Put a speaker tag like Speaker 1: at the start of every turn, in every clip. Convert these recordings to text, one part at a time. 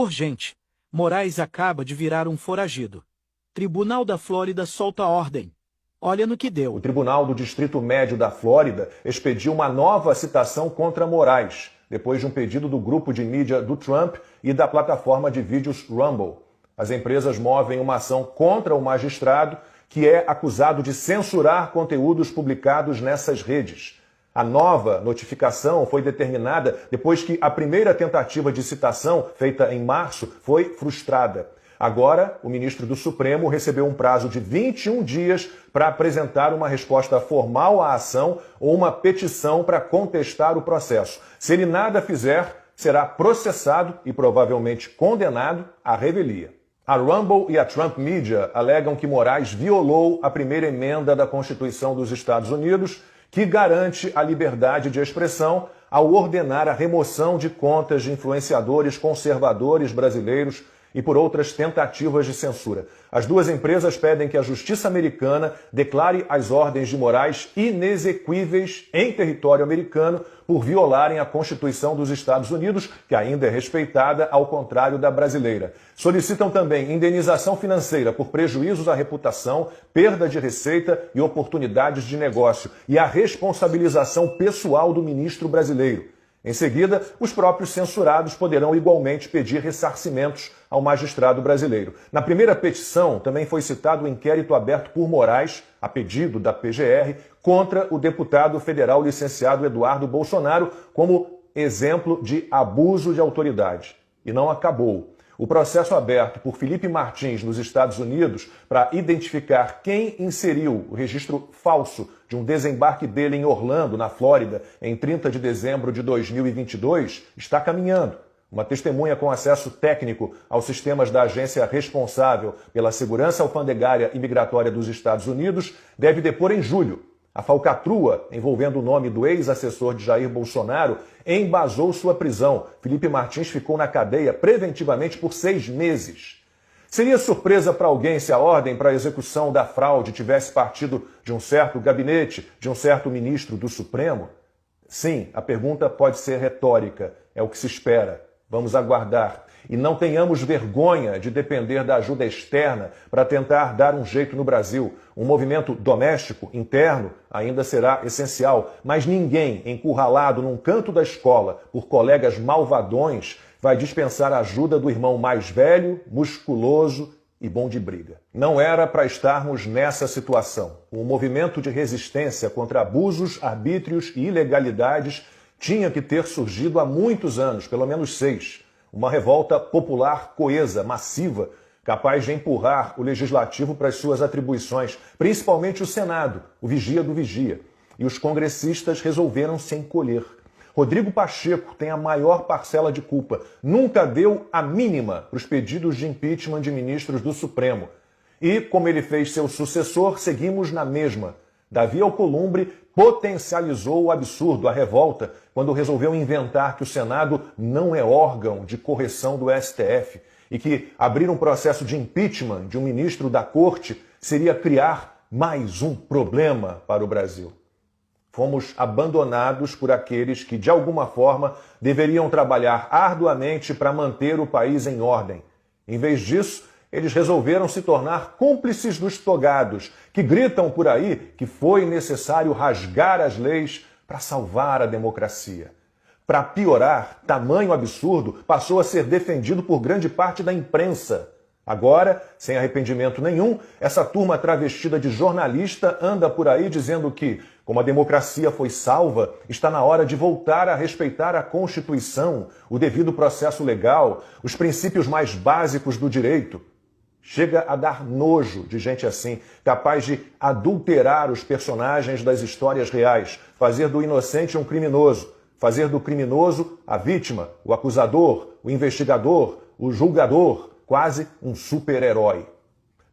Speaker 1: Urgente. Moraes acaba de virar um foragido. Tribunal da Flórida solta a ordem. Olha no que deu.
Speaker 2: O Tribunal do Distrito Médio da Flórida expediu uma nova citação contra Moraes, depois de um pedido do grupo de mídia do Trump e da plataforma de vídeos Rumble. As empresas movem uma ação contra o magistrado, que é acusado de censurar conteúdos publicados nessas redes. A nova notificação foi determinada depois que a primeira tentativa de citação, feita em março, foi frustrada. Agora, o ministro do Supremo recebeu um prazo de 21 dias para apresentar uma resposta formal à ação ou uma petição para contestar o processo. Se ele nada fizer, será processado e provavelmente condenado à revelia. A Rumble e a Trump Media alegam que Moraes violou a primeira emenda da Constituição dos Estados Unidos, que garante a liberdade de expressão ao ordenar a remoção de contas de influenciadores conservadores brasileiros e por outras tentativas de censura. As duas empresas pedem que a justiça americana declare as ordens de Moraes inexequíveis em território americano por violarem a Constituição dos Estados Unidos, que ainda é respeitada, ao contrário da brasileira. Solicitam também indenização financeira por prejuízos à reputação, perda de receita e oportunidades de negócio, e a responsabilização pessoal do ministro brasileiro. Em seguida, os próprios censurados poderão igualmente pedir ressarcimentos ao magistrado brasileiro. Na primeira petição, também foi citado o inquérito aberto por Moraes, a pedido da PGR, contra o deputado federal licenciado Eduardo Bolsonaro como exemplo de abuso de autoridade. E não acabou. O processo aberto por Felipe Martins nos Estados Unidos para identificar quem inseriu o registro falso de um desembarque dele em Orlando, na Flórida, em 30 de dezembro de 2022, está caminhando. Uma testemunha com acesso técnico aos sistemas da agência responsável pela segurança alfandegária e migratória dos Estados Unidos deve depor em julho. A falcatrua, envolvendo o nome do ex-assessor de Jair Bolsonaro, embasou sua prisão. Felipe Martins ficou na cadeia preventivamente por 6 meses. Seria surpresa para alguém se a ordem para a execução da fraude tivesse partido de um certo gabinete, de um certo ministro do Supremo? Sim, a pergunta pode ser retórica, é o que se espera. Vamos aguardar. E não tenhamos vergonha de depender da ajuda externa para tentar dar um jeito no Brasil. Um movimento doméstico, interno, ainda será essencial, mas ninguém encurralado num canto da escola por colegas malvadões vai dispensar a ajuda do irmão mais velho, musculoso e bom de briga. Não era para estarmos nessa situação. Um movimento de resistência contra abusos, arbítrios e ilegalidades tinha que ter surgido há muitos anos, pelo menos 6. Uma revolta popular coesa, massiva, capaz de empurrar o legislativo para as suas atribuições, principalmente o Senado, o vigia do vigia. E os congressistas resolveram se encolher. Rodrigo Pacheco tem a maior parcela de culpa. Nunca deu a mínima para os pedidos de impeachment de ministros do Supremo. E, como ele fez seu sucessor, seguimos na mesma. Davi Alcolumbre potencializou o absurdo, a revolta, quando resolveu inventar que o Senado não é órgão de correção do STF e que abrir um processo de impeachment de um ministro da Corte seria criar mais um problema para o Brasil. Fomos abandonados por aqueles que, de alguma forma, deveriam trabalhar arduamente para manter o país em ordem. Em vez disso, eles resolveram se tornar cúmplices dos togados, que gritam por aí que foi necessário rasgar as leis para salvar a democracia. Para piorar, tamanho absurdo passou a ser defendido por grande parte da imprensa. Agora, sem arrependimento nenhum, essa turma travestida de jornalista anda por aí dizendo que, como a democracia foi salva, está na hora de voltar a respeitar a Constituição, o devido processo legal, os princípios mais básicos do direito. Chega a dar nojo de gente assim, capaz de adulterar os personagens das histórias reais, fazer do inocente um criminoso, fazer do criminoso a vítima, o acusador, o investigador, o julgador, quase um super-herói.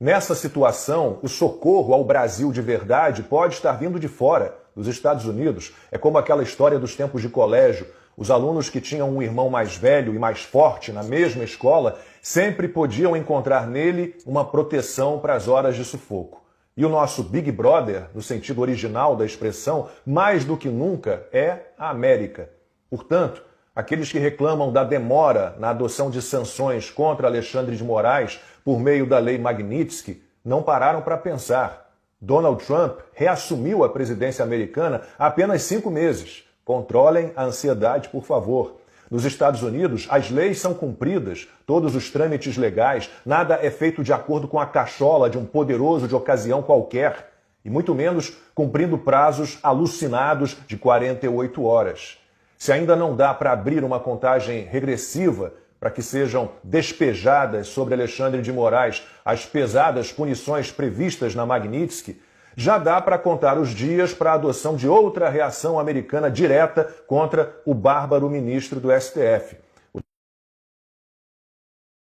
Speaker 2: Nessa situação, o socorro ao Brasil de verdade pode estar vindo de fora, dos Estados Unidos. É como aquela história dos tempos de colégio. Os alunos que tinham um irmão mais velho e mais forte na mesma escola sempre podiam encontrar nele uma proteção para as horas de sufoco. E o nosso Big Brother, no sentido original da expressão, mais do que nunca é a América. Portanto, Aqueles que reclamam da demora na adoção de sanções contra Alexandre de Moraes por meio da lei Magnitsky não pararam para pensar. Donald Trump reassumiu a presidência americana há apenas 5 meses. Controlem a ansiedade, por favor. Nos Estados Unidos, as leis são cumpridas, todos os trâmites legais, nada é feito de acordo com a cachola de um poderoso de ocasião qualquer, e muito menos cumprindo prazos alucinados de 48 horas. Se ainda não dá para abrir uma contagem regressiva para que sejam despejadas sobre Alexandre de Moraes as pesadas punições previstas na Magnitsky, já dá para contar os dias para a adoção de outra reação americana direta contra o bárbaro ministro do STF.